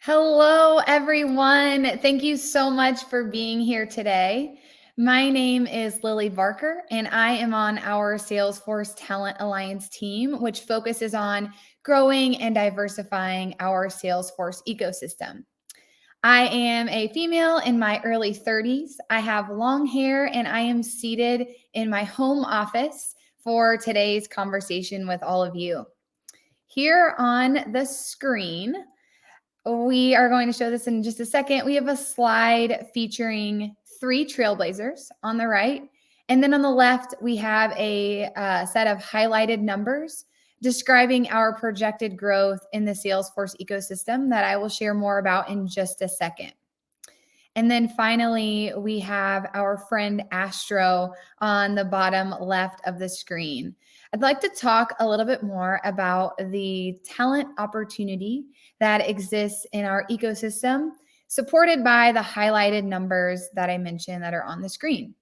Hello, everyone. Thank you so much for being here today. My name is Lily Barker, and I am on our Salesforce Talent Alliance team, which focuses on growing and diversifying our Salesforce ecosystem. I am a female in my early 30s. I have long hair, and I am seated in my home office for today's conversation with all of you. Here on the screen, we are going to show this in just a second. We have a slide featuring 3 trailblazers on the right. And then on the left, we have a set of highlighted numbers describing our projected growth in the Salesforce ecosystem that I will share more about in just a second. And then finally, we have our friend Astro on the bottom left of the screen. I'd like to talk a little bit more about the talent opportunity that exists in our ecosystem, supported by the highlighted numbers that I mentioned that are on the screen.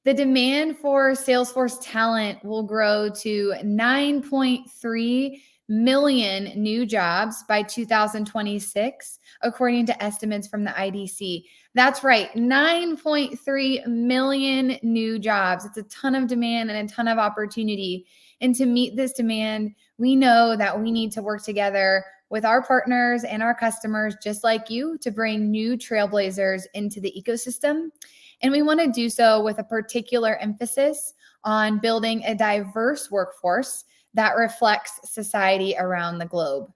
The demand for Salesforce talent will grow to 9.3 million new jobs by 2026, according to estimates from the IDC. That's right, 9.3 million new jobs. It's a ton of demand and a ton of opportunity. And to meet this demand, we know that we need to work together with our partners and our customers, just like you, to bring new trailblazers into the ecosystem. And we want to do so with a particular emphasis on building a diverse workforce that reflects society around the globe.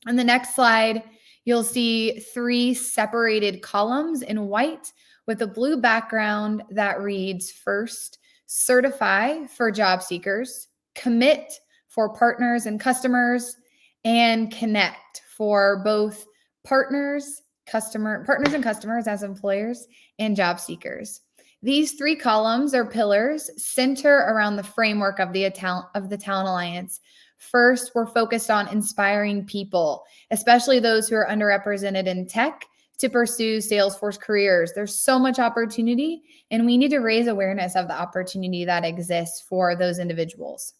On the next slide, you'll see 3 separated columns in white with a blue background that reads: first, certify for job seekers, commit for partners and customers, and connect for both partners and customers as employers and job seekers. These 3 columns or pillars center around the framework of the Talent Alliance. First, we're focused on inspiring people, especially those who are underrepresented in tech, to pursue Salesforce careers. There's so much opportunity, and we need to raise awareness of the opportunity that exists for those individuals.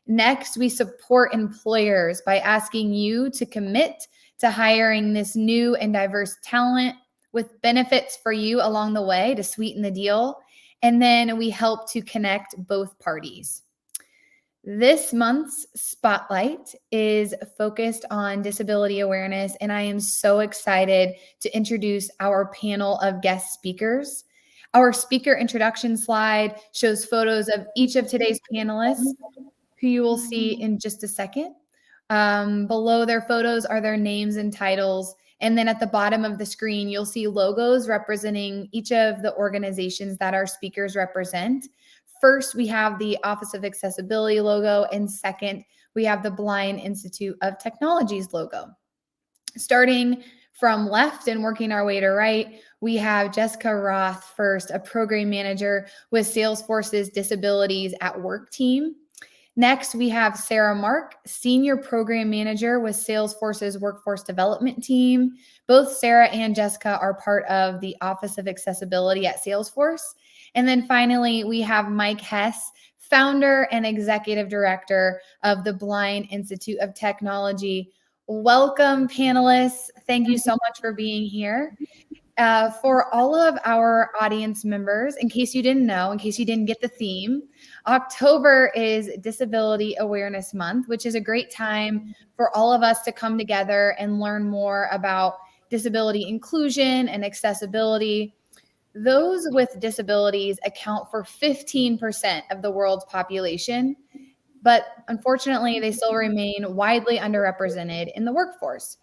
Next, we support employers by asking you to commit to hiring this new and diverse talent with benefits for you along the way to sweeten the deal. And then we help to connect both parties. This month's spotlight is focused on disability awareness, and I am so excited to introduce our panel of guest speakers. Our speaker introduction slide shows photos of each of today's panelists, who you will see in just a second. Below their photos are their names and titles. And then at the bottom of the screen, you'll see logos representing each of the organizations that our speakers represent. First, we have the Office of Accessibility logo, and second, we have the Blind Institute of Technology's logo. Starting from left and working our way to right, we have Jessica Roth first, a program manager with Salesforce's Disabilities at Work team. Next, we have Sarah Mark, Senior Program Manager with Salesforce's Workforce Development team. Both Sarah and Jessica are part of the Office of Accessibility at Salesforce. And then finally, we have Mike Hess, Founder and Executive Director of the Blind Institute of Technology. Welcome, panelists. Thank you so much for being here. For all of our audience members, in case you didn't know, in case you didn't get the theme, October is Disability Awareness Month, which is a great time for all of us to come together and learn more about disability inclusion and accessibility. Those with disabilities account for 15% of the world's population, but unfortunately, they still remain widely underrepresented in the workforce.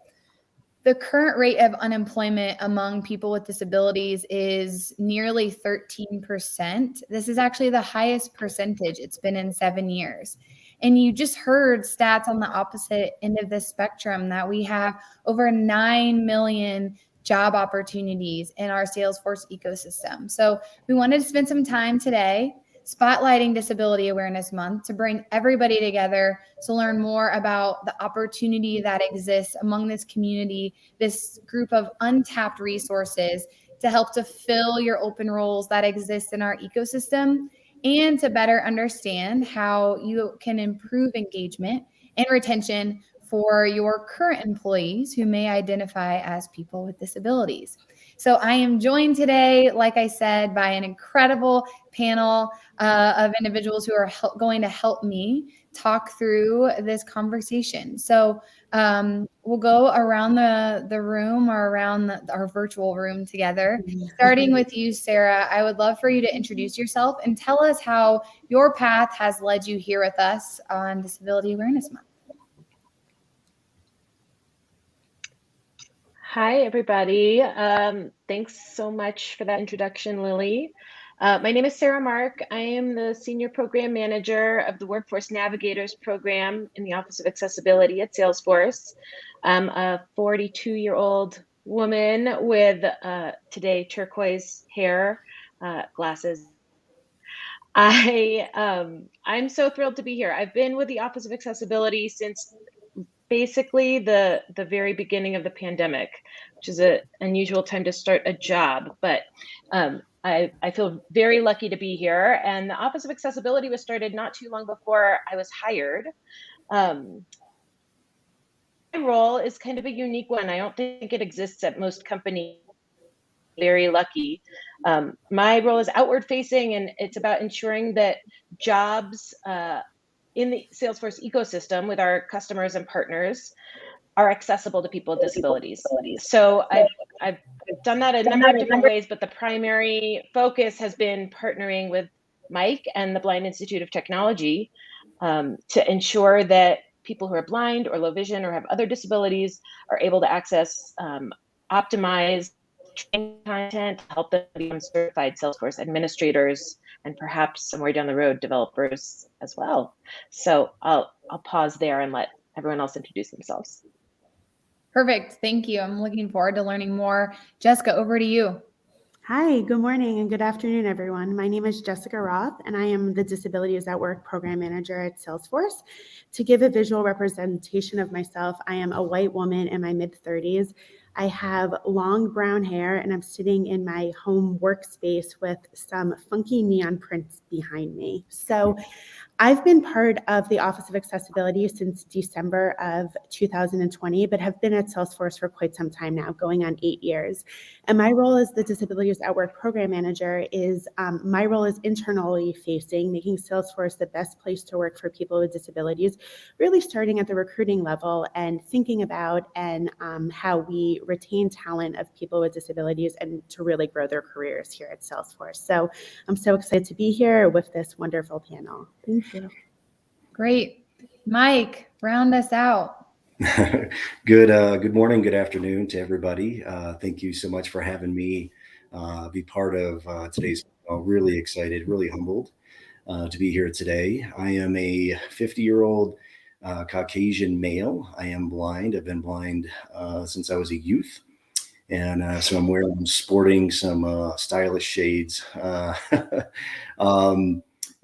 The current rate of unemployment among people with disabilities is nearly 13%. This is actually the highest percentage it's been in 7 years. And you just heard stats on the opposite end of the spectrum that we have over 9 million job opportunities in our Salesforce ecosystem. So we wanted to spend some time today spotlighting Disability Awareness Month to bring everybody together to learn more about the opportunity that exists among this community, this group of untapped resources to help to fill your open roles that exist in our ecosystem, and to better understand how you can improve engagement and retention for your current employees who may identify as people with disabilities. So I am joined today, like I said, by an incredible panel of individuals who are going to help me talk through this conversation. So we'll go around the room or around our virtual room together. Starting with you, Sarah, I would love for you to introduce yourself and tell us how your path has led you here with us on Disability Awareness Month. Hi, everybody. Thanks so much for that introduction, Lily. My name is Sarah Mark. I am the Senior Program Manager of the Workforce Navigators Program in the Office of Accessibility at Salesforce. I'm a 42-year-old woman with today turquoise hair, glasses. I'm so thrilled to be here. I've been with the Office of Accessibility since basically the very beginning of the pandemic, which is an unusual time to start a job, but I feel very lucky to be here. And the Office of Accessibility was started not too long before I was hired. My role is kind of a unique one. I don't think it exists at most companies. Very lucky. My role is outward facing, and it's about ensuring that jobs in the Salesforce ecosystem with our customers and partners are accessible to people with disabilities. So I've done that a number of different ways, but the primary focus has been partnering with Mike and the Blind Institute of Technology to ensure that people who are blind or low vision or have other disabilities are able to access optimized training content to help them become certified Salesforce administrators and perhaps somewhere down the road developers as well. So I'll pause there and let everyone else introduce themselves. Perfect. Thank you. I'm looking forward to learning more. Jessica, over to you. Hi, good morning and good afternoon, everyone. My name is Jessica Roth, and I am the Disabilities at Work Program Manager at Salesforce. To give a visual representation of myself, I am a white woman in my mid-30s. I have long brown hair, and I'm sitting in my home workspace with some funky neon prints behind me. So I've been part of the Office of Accessibility since December of 2020, but have been at Salesforce for quite some time now, going on 8 years. And my role as the Disabilities at Work Program Manager is, my role is internally facing, making Salesforce the best place to work for people with disabilities, really starting at the recruiting level and thinking about how we retain talent of people with disabilities and to really grow their careers here at Salesforce. So I'm so excited to be here with this wonderful panel. Thank you. Great. Mike, round us out. Good morning, good afternoon to everybody. Thank you so much for having me be part of today's panel. Really excited, really humbled to be here today. I am a 50-year-old Caucasian male. I am blind. I've been blind since I was a youth. And so I'm sporting some stylish shades.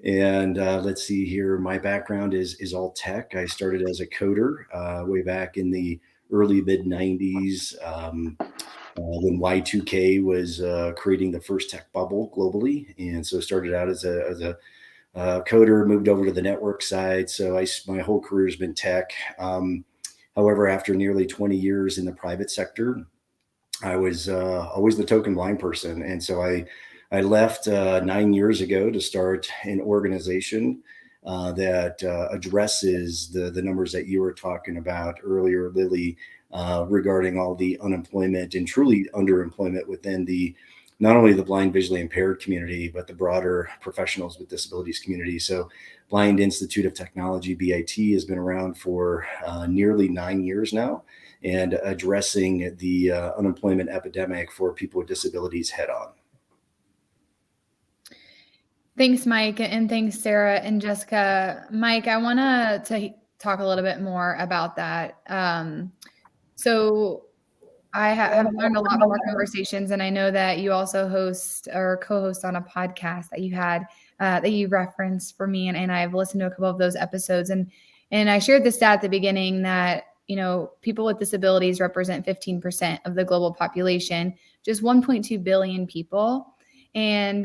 Let's see here. My background is all tech. I started as a coder way back in the early mid 90s when Y2K was creating the first tech bubble globally. And so started out as a coder, moved over to the network side. So my whole career has been tech. However, after nearly 20 years in the private sector, I was always the token blind person. And so I left 9 years ago to start an organization that addresses the numbers that you were talking about earlier, Lily, regarding all the unemployment and truly underemployment within not only the blind visually impaired community, but the broader professionals with disabilities community. So Blind Institute of Technology, BIT, has been around for nearly 9 years now, and addressing the unemployment epidemic for people with disabilities head on. Thanks, Mike, and thanks, Sarah and Jessica. Mike, I want to talk a little bit more about that. So I have learned a lot from our conversations, and I know that you also host or co-host on a podcast that you had that you referenced for me, and I've listened to a couple of those episodes, and I shared the stat at the beginning that people with disabilities represent 15% of the global population, just 1.2 billion people. And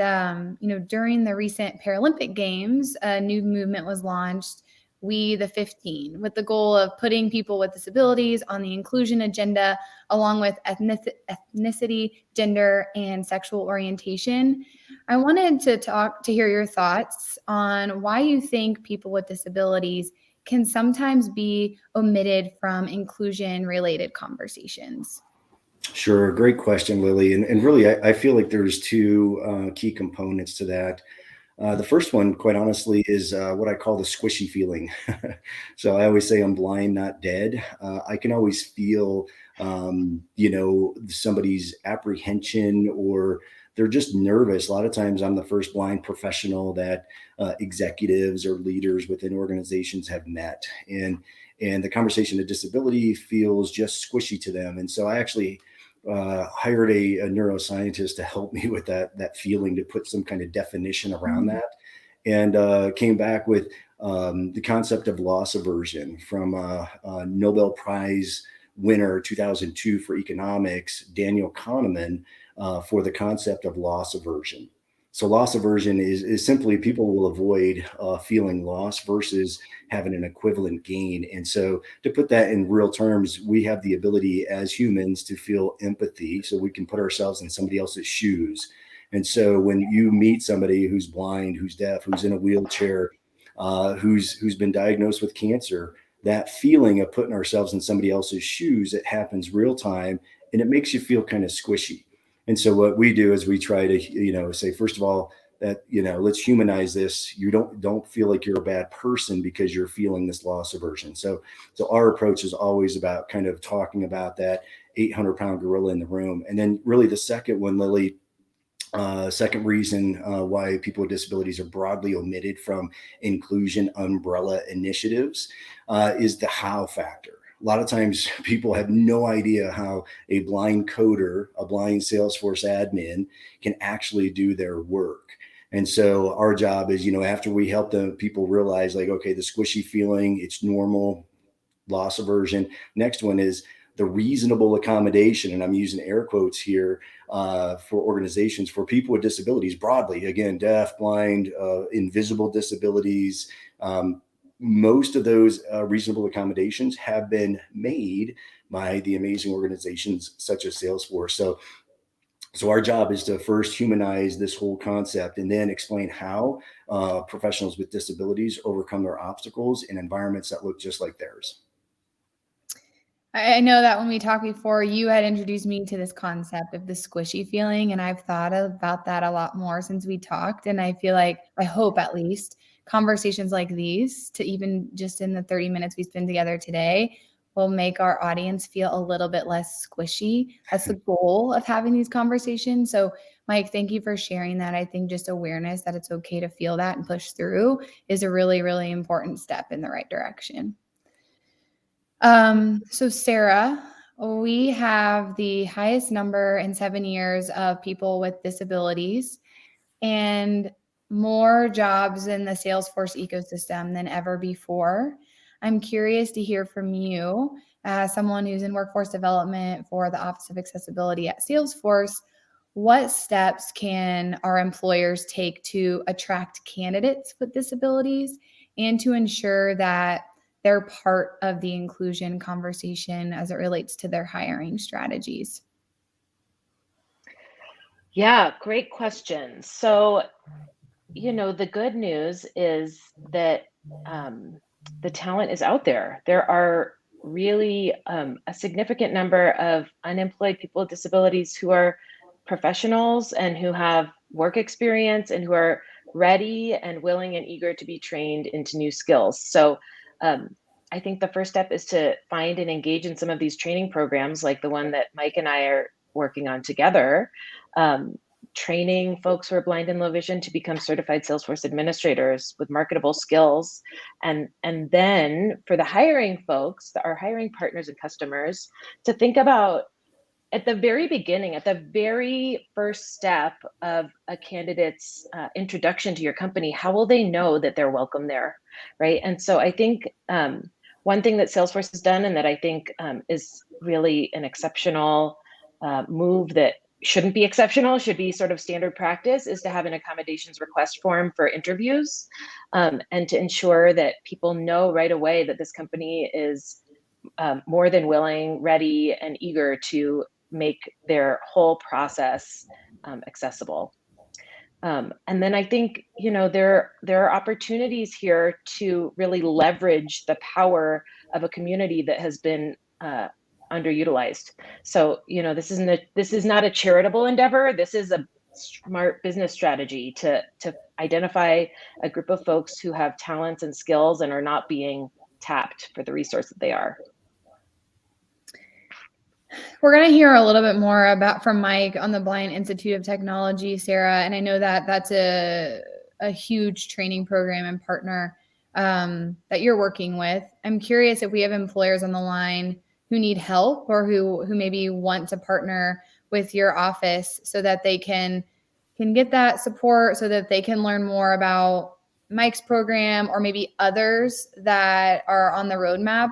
during the recent Paralympic Games, a new movement was launched We the 15, with the goal of putting people with disabilities on the inclusion agenda, along with ethnicity, gender, and sexual orientation. I wanted to hear your thoughts on why you think people with disabilities can sometimes be omitted from inclusion-related conversations. Sure, great question, Lily. And really, I feel like there's two key components to that. The first one, quite honestly, is what I call the squishy feeling. So I always say I'm blind, not dead. I can always feel, somebody's apprehension, or they're just nervous. A lot of times I'm the first blind professional that executives or leaders within organizations have met. And the conversation of disability feels just squishy to them. And so I actually hired a neuroscientist to help me with that feeling, to put some kind of definition around that, and came back with the concept of loss aversion from a Nobel Prize winner 2002 for economics, Daniel Kahneman, for the concept of loss aversion. So loss aversion is simply people will avoid feeling loss versus having an equivalent gain. And so to put that in real terms, we have the ability as humans to feel empathy, so we can put ourselves in somebody else's shoes. And so when you meet somebody who's blind, who's deaf, who's in a wheelchair, who's been diagnosed with cancer, that feeling of putting ourselves in somebody else's shoes, it happens real time, and it makes you feel kind of squishy. And so what we do is we try to, say, first of all, that, let's humanize this. You don't feel like you're a bad person because you're feeling this loss aversion. So our approach is always about kind of talking about that 800-pound gorilla in the room. And then really the second one, Lily, second reason why people with disabilities are broadly omitted from inclusion umbrella initiatives is the how factor. A lot of times people have no idea how a blind coder, a blind Salesforce admin can actually do their work. And so our job is, after we help people realize, like, okay, the squishy feeling, it's normal, loss aversion. Next one is the reasonable accommodation. And I'm using air quotes here for organizations, for people with disabilities broadly, again, deaf, blind, invisible disabilities. Most of those reasonable accommodations have been made by the amazing organizations such as Salesforce. So our job is to first humanize this whole concept and then explain how professionals with disabilities overcome their obstacles in environments that look just like theirs. I know that when we talked before, you had introduced me to this concept of the squishy feeling, and I've thought about that a lot more since we talked. And I feel like, I hope at least, conversations like these, to even just in the 30 minutes we spend together today, will make our audience feel a little bit less squishy. That's the goal of having these conversations. So, Mike, thank you for sharing that. I think just awareness that it's okay to feel that and push through is a really, really important step in the right direction. So Sarah, we have the highest number in 7 years of people with disabilities and more jobs in the Salesforce ecosystem than ever before. I'm curious to hear from you, as someone who's in workforce development for the Office of Accessibility at Salesforce. What steps can our employers take to attract candidates with disabilities and to ensure that they're part of the inclusion conversation as it relates to their hiring strategies? Yeah, great question. So, the good news is that the talent is out there. There are really a significant number of unemployed people with disabilities who are professionals and who have work experience and who are ready and willing and eager to be trained into new skills. So I think the first step is to find and engage in some of these training programs, like the one that Mike and I are working on together. Training folks who are blind and low vision to become certified Salesforce administrators with marketable skills. And then for the hiring folks, our hiring partners and customers, to think about at the very beginning, at the very first step of a candidate's introduction to your company, how will they know that they're welcome there, right? And so I think one thing that Salesforce has done, and that I think is really an exceptional move that shouldn't be exceptional, should be sort of standard practice, is to have an accommodations request form for interviews, and to ensure that people know right away that this company is more than willing, ready, and eager to make their whole process accessible. And then I think, there are opportunities here to really leverage the power of a community that has been underutilized. So, this is not a charitable endeavor. This is a smart business strategy to identify a group of folks who have talents and skills and are not being tapped for the resource that they are. We're going to hear a little bit more from Mike on the Blind Institute of Technology, Sarah. And I know that that's a huge training program and partner that you're working with. I'm curious if we have employers on the line who need help or who maybe want to partner with your office so that they can get that support, so that they can learn more about Mike's program or maybe others that are on the roadmap.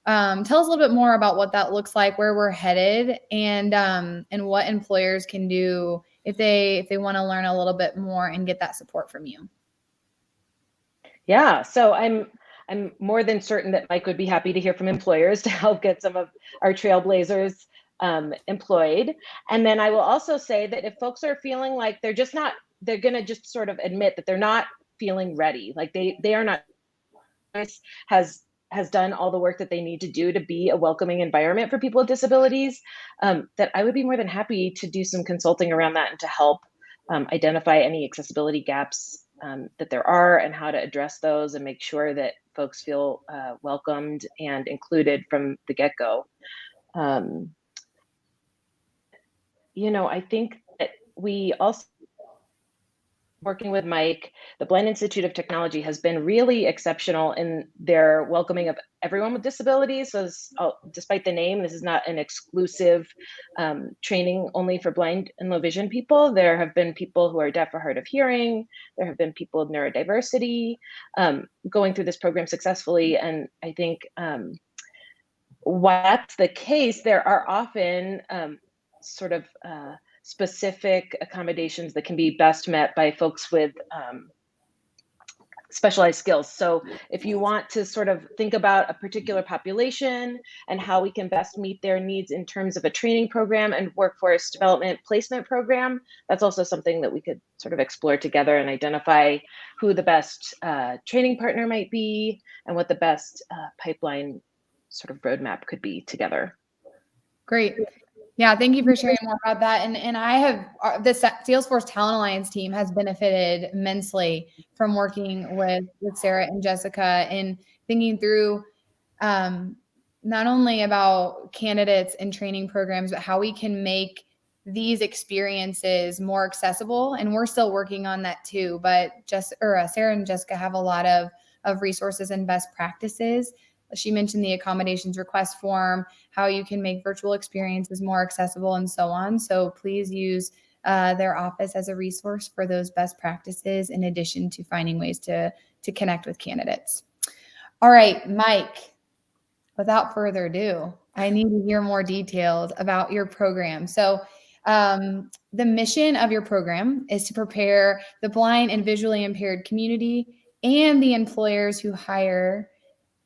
Tell us a little bit more about what that looks like, where we're headed, and what employers can do if they want to learn a little bit more and get that support from you. Yeah, so I'm more than certain that Mike would be happy to hear from employers to help get some of our trailblazers employed. And then I will also say that if folks are feeling like they're going to just sort of admit that they're not feeling ready, like they are not, has done all the work that they need to do to be a welcoming environment for people with disabilities, that I would be more than happy to do some consulting around that and to help identify any accessibility gaps that there are and how to address those and make sure that folks feel welcomed and included from the get-go. I think that we also, working with Mike, the Blind Institute of Technology has been really exceptional in their welcoming of everyone with disabilities. So despite the name, this is not an exclusive training only for blind and low vision people. There have been people who are deaf or hard of hearing. There have been people with neurodiversity going through this program successfully. And I think while that's the case, there are often sort of specific accommodations that can be best met by folks with specialized skills. So if you want to sort of think about a particular population and how we can best meet their needs in terms of a training program and workforce development placement program, that's also something that we could sort of explore together and identify who the best training partner might be and what the best pipeline sort of roadmap could be together. Great. Yeah, thank you for sharing more about that. And I have the Salesforce Talent Alliance team has benefited immensely from working with Sarah and Jessica in thinking through not only about candidates and training programs, but how we can make these experiences more accessible. And we're still working on that too. But Sarah and Jessica have a lot of resources and best practices. She mentioned the accommodations request form, how you can make virtual experiences more accessible, and so on. So please use their office as a resource for those best practices, in addition to finding ways to connect with candidates. All right, Mike, without further ado, I need to hear more details about your program. So the mission of your program is to prepare the blind and visually impaired community and the employers who hire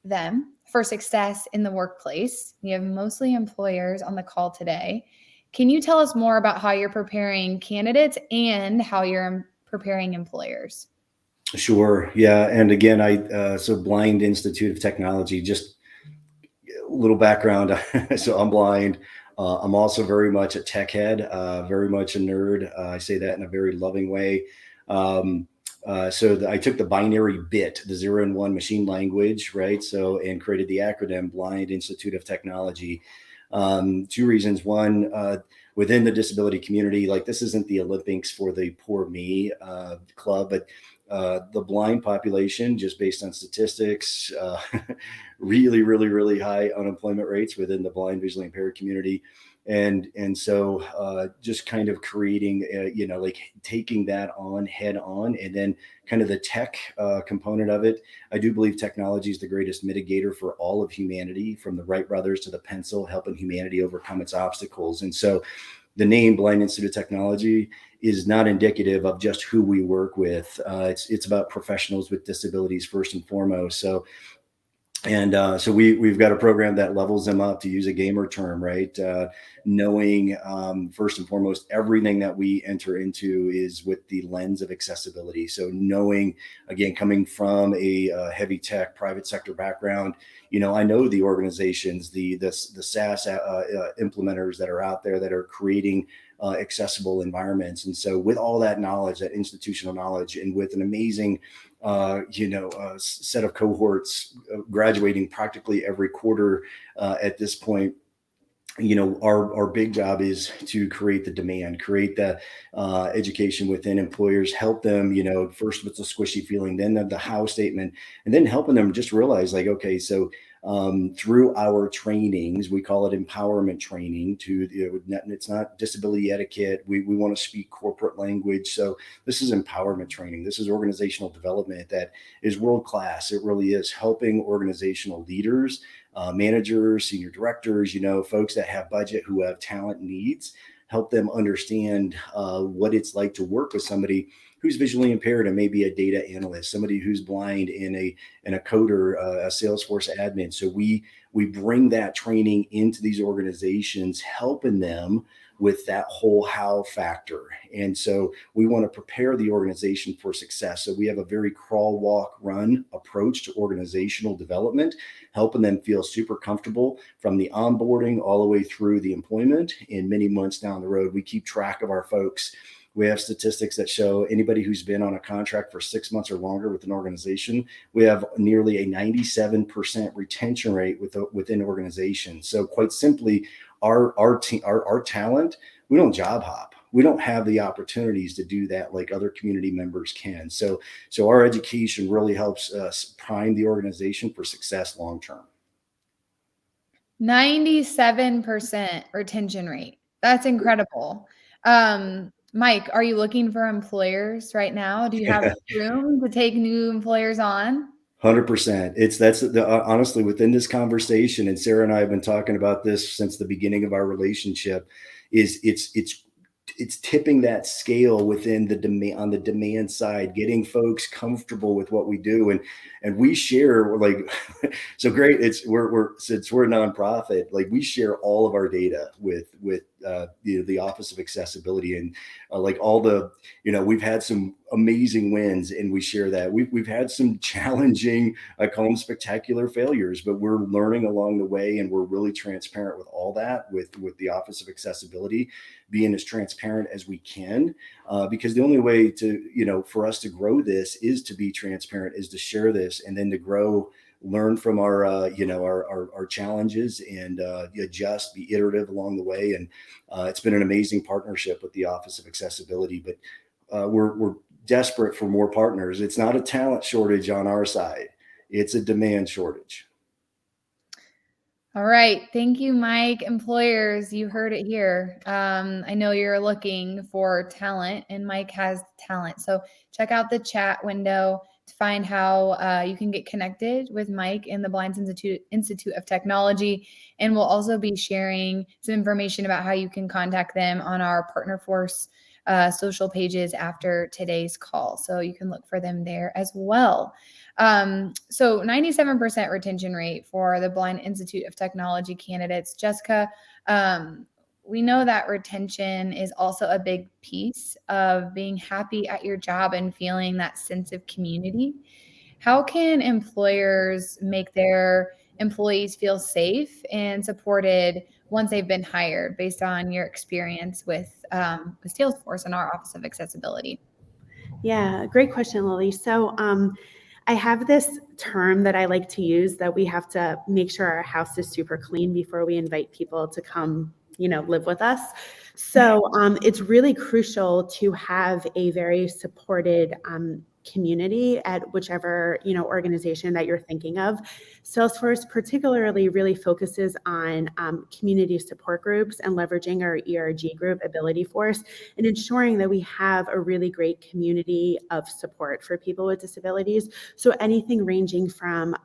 them for success in the workplace. We have mostly employers on the call today. Can you tell us more about how you're preparing candidates and how you're preparing employers? Sure. Yeah. And again, so Blind Institute of Technology, just a little background. So I'm blind. I'm also very much a tech head, very much a nerd. I say that in a very loving way. I took the binary bit, the 0 and 1 machine language, right? So, and created the acronym Blind Institute of Technology. Two reasons. One, within the disability community, like this isn't the Olympics for the poor me club, but the blind population, just based on statistics, really, really, really high unemployment rates within the blind, visually impaired community. And so just kind of creating, like taking that on head on, and then kind of the tech component of it. I do believe technology is the greatest mitigator for all of humanity, from the Wright brothers to the pencil, helping humanity overcome its obstacles. And so the name Blind Institute of Technology is not indicative of just who we work with. It's about professionals with disabilities first and foremost. So we've got a program that levels them up, to use a gamer term, right? Knowing first and foremost, everything that we enter into is with the lens of accessibility. So knowing, again, coming from a heavy tech private sector background, I know the organizations, the SaaS implementers that are out there that are creating accessible environments. And so with all that knowledge, that institutional knowledge, and with an amazing set of cohorts graduating practically every quarter at this point, our big job is to create the demand, create the education within employers, help them, first with the squishy feeling, then the how statement, and then helping them just realize, like, okay, so through our trainings, we call it empowerment training. It's not disability etiquette. We want to speak corporate language. So this is empowerment training. This is organizational development that is world class. It really is helping organizational leaders, managers, senior directors, folks that have budget, who have talent needs, help them understand what it's like to work with somebody who's visually impaired and maybe a data analyst, somebody who's blind and a coder, a Salesforce admin. So we bring that training into these organizations, helping them with that whole how factor. And so we want to prepare the organization for success. So we have a very crawl, walk, run approach to organizational development, helping them feel super comfortable from the onboarding all the way through the employment. And many months down the road, we keep track of our folks. We have statistics that show anybody who's been on a contract for 6 months or longer with an organization, we have nearly a 97% retention rate within organizations. So quite simply, our talent, we don't job hop. We don't have the opportunities to do that like other community members can. So our education really helps us prime the organization for success long term. 97% retention rate. That's incredible. Mike, are you looking for employers right now? Do you have room to take new employers on? 100%. Honestly, within this conversation, and Sarah and I have been talking about this since the beginning of our relationship, it's tipping that scale within the demand, on the demand side, getting folks comfortable with what we do. And we share, like, so great. Since we're a nonprofit, like, we share all of our data with the Office of Accessibility, and like all the, we've had some amazing wins, and we share that. We've had some challenging, I call them spectacular failures, but we're learning along the way, and we're really transparent with all that, with the Office of Accessibility, being as transparent as we can, because the only way to, for us to grow this is to be transparent, is to share this, and then to grow, learn from our challenges, and adjust, be iterative along the way. And it's been an amazing partnership with the Office of Accessibility, but we're desperate for more partners. It's not a talent shortage on our side. It's a demand shortage. All right. Thank you, Mike. Employers, you heard it here. I know you're looking for talent, and Mike has talent. So check out the chat window to find how you can get connected with Mike in the Blind Institute of Technology. And we'll also be sharing some information about how you can contact them on our Partner Force social pages after today's call. So you can look for them there as well. So 97% retention rate for the Blind Institute of Technology candidates. Jessica, we know that retention is also a big piece of being happy at your job and feeling that sense of community. How can employers make their employees feel safe and supported once they've been hired, based on your experience with Salesforce and our Office of Accessibility? Yeah, great question, Lily. So I have this term that I like to use, that we have to make sure our house is super clean before we invite people to come, live with us. So it's really crucial to have a very supported community at whichever organization that you're thinking of. Salesforce particularly really focuses on community support groups and leveraging our ERG group Ability Force and ensuring that we have a really great community of support for people with disabilities. So anything ranging from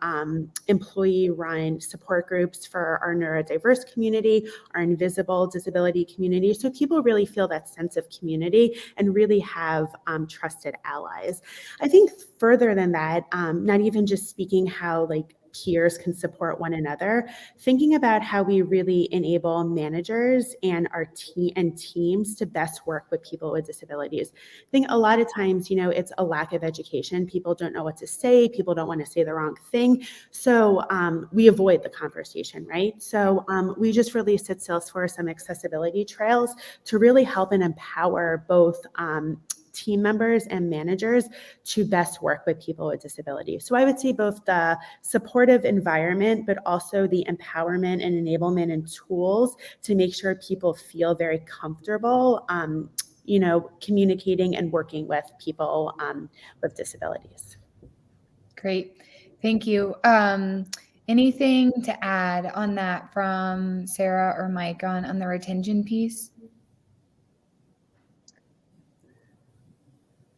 employee-run support groups for our neurodiverse community, our invisible disability community, so people really feel that sense of community and really have trusted allies. I think further than that, not even just speaking how like peers can support one another, thinking about how we really enable managers and our teams to best work with people with disabilities. I think a lot of times, it's a lack of education. People don't know what to say. People don't want to say the wrong thing. So we avoid the conversation, right? So we just released at Salesforce some accessibility trails to really help and empower both team members and managers to best work with people with disabilities. So I would say both the supportive environment, but also the empowerment and enablement and tools to make sure people feel very comfortable, communicating and working with people with disabilities. Great. Thank you. Anything to add on that from Sarah or Mike on the retention piece?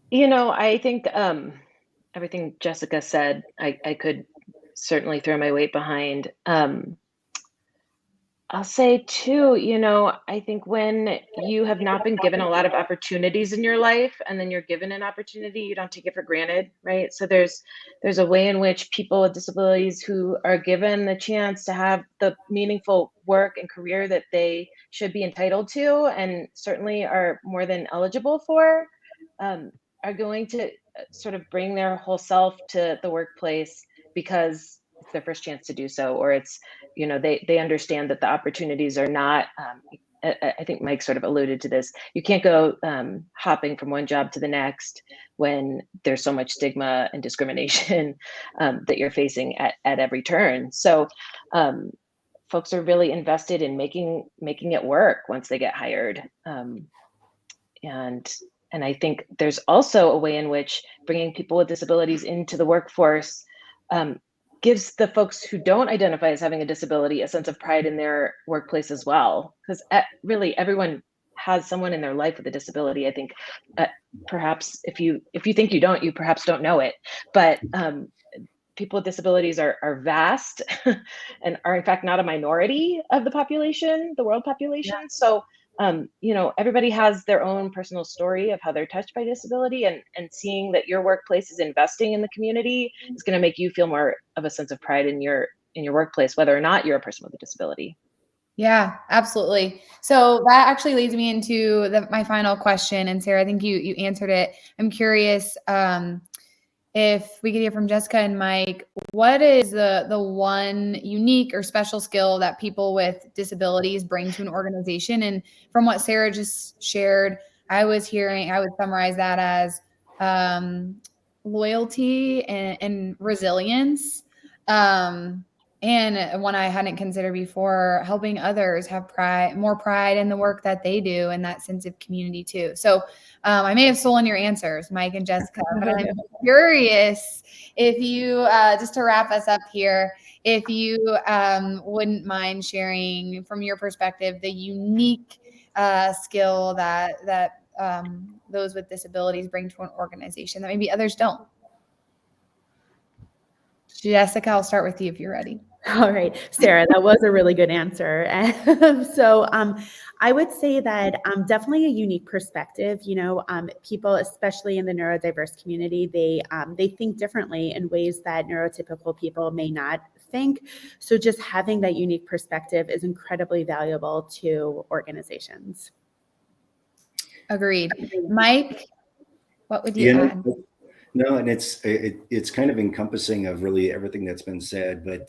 I think everything Jessica said, I could certainly throw my weight behind. I'll say too, I think when you have not been given a lot of opportunities in your life and then you're given an opportunity, you don't take it for granted, right? So there's a way in which people with disabilities who are given the chance to have the meaningful work and career that they should be entitled to and certainly are more than eligible for, are going to sort of bring their whole self to the workplace because it's their first chance to do so, or it's, they understand that the opportunities are not, I think Mike sort of alluded to this. You can't go hopping from one job to the next when there's so much stigma and discrimination that you're facing at every turn. So folks are really invested in making it work once they get hired. And I think there's also a way in which bringing people with disabilities into the workforce gives the folks who don't identify as having a disability a sense of pride in their workplace as well. Because really everyone has someone in their life with a disability. I think perhaps if you think you don't, you perhaps don't know it. But people with disabilities are vast and are in fact not a minority of the population, the world population. Yeah. So everybody has their own personal story of how they're touched by disability, and seeing that your workplace is investing in the community is going to make you feel more of a sense of pride in your workplace, whether or not you're a person with a disability. Yeah, absolutely. So that actually leads me into my final question. And Sarah, I think you answered it. I'm curious if we could hear from Jessica and Mike, what is the one unique or special skill that people with disabilities bring to an organization? And from what Sarah just shared, I would summarize that as loyalty and resilience. And one I hadn't considered before, helping others have more pride in the work that they do and that sense of community too. So I may have stolen your answers, Mike and Jessica, but I'm curious if you, just to wrap us up here, if you wouldn't mind sharing from your perspective the unique skill that those with disabilities bring to an organization that maybe others don't. Jessica, I'll start with you if you're ready. All right, Sarah, that was a really good answer. So I would say that definitely a unique perspective. People, especially in the neurodiverse community, they think differently in ways that neurotypical people may not think. So just having that unique perspective is incredibly valuable to organizations. Agreed. Mike, what would you add? No, and it's kind of encompassing of really everything that's been said. But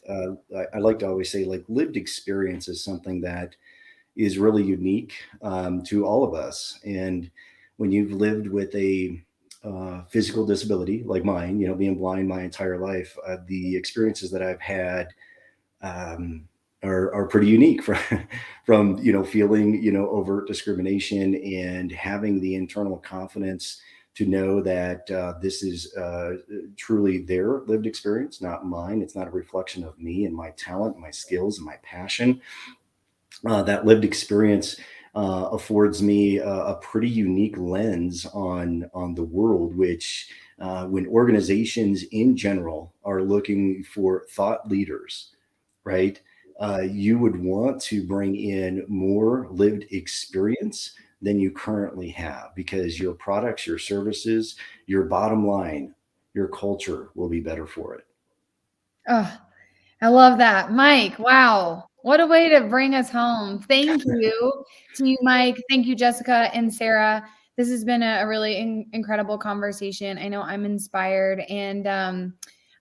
I like to always say, like, lived experience is something that is really unique to all of us. And when you've lived with a physical disability like mine, being blind my entire life, the experiences that I've had are pretty unique from feeling overt discrimination and having the internal confidence to know that this is truly their lived experience, not mine. It's not a reflection of me and my talent, my skills, and my passion. That lived experience affords me a pretty unique lens on the world, which when organizations in general are looking for thought leaders, right? You would want to bring in more lived experience than you currently have, because your products, your services, your bottom line, your culture will be better for it. Oh, I love that. Mike, wow. What a way to bring us home. Thank you to you, Mike. Thank you, Jessica and Sarah. This has been a really incredible conversation. I know I'm inspired, and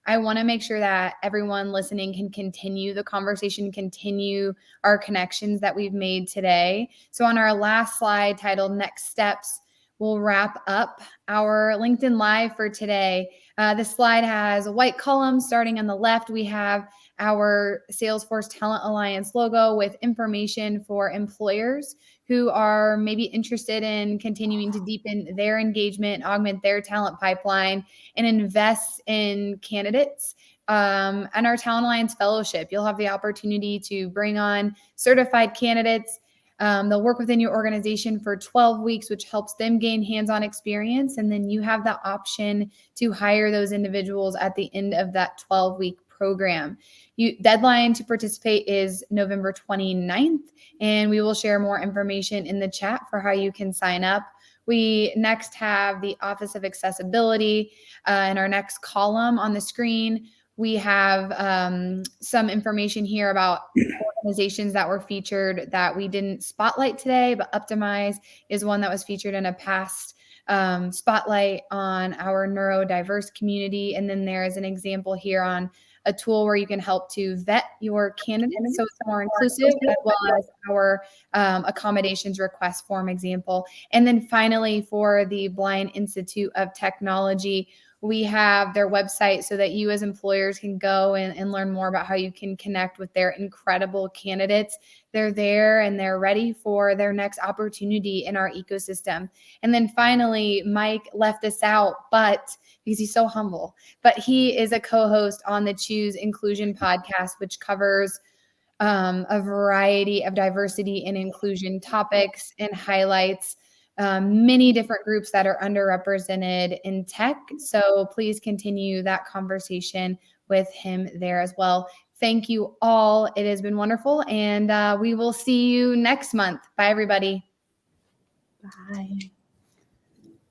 I want to make sure that everyone listening can continue the conversation, continue our connections that we've made today. So on our last slide titled Next Steps, we'll wrap up our LinkedIn Live for today. This slide has a white column. Starting on the left, we have our Salesforce Talent Alliance logo with information for employers who are maybe interested in continuing to deepen their engagement, augment their talent pipeline, and invest in candidates. And our Talent Alliance Fellowship, you'll have the opportunity to bring on certified candidates. They'll work within your organization for 12 weeks, which helps them gain hands-on experience. And then you have the option to hire those individuals at the end of that 12-week program. Deadline to participate is November 29th, and we will share more information in the chat for how you can sign up. We next have the Office of Accessibility in our next column on the screen. We have some information here about organizations that were featured that we didn't spotlight today, but Optimize is one that was featured in a past spotlight on our neurodiverse community. And then there is an example here on a tool where you can help to vet your candidates so it's more inclusive, as well as our accommodations request form example. And then finally, for the Blind Institute of Technology, we have their website so that you as employers can go and learn more about how you can connect with their incredible candidates. They're there and they're ready for their next opportunity in our ecosystem. And then finally, Mike left this out, but because he's so humble, but he is a co-host on the Choose Inclusion podcast, which covers a variety of diversity and inclusion topics and highlights many different groups that are underrepresented in tech. So please continue that conversation with him there as well. Thank you all. It has been wonderful. And we will see you next month. Bye, everybody. Bye.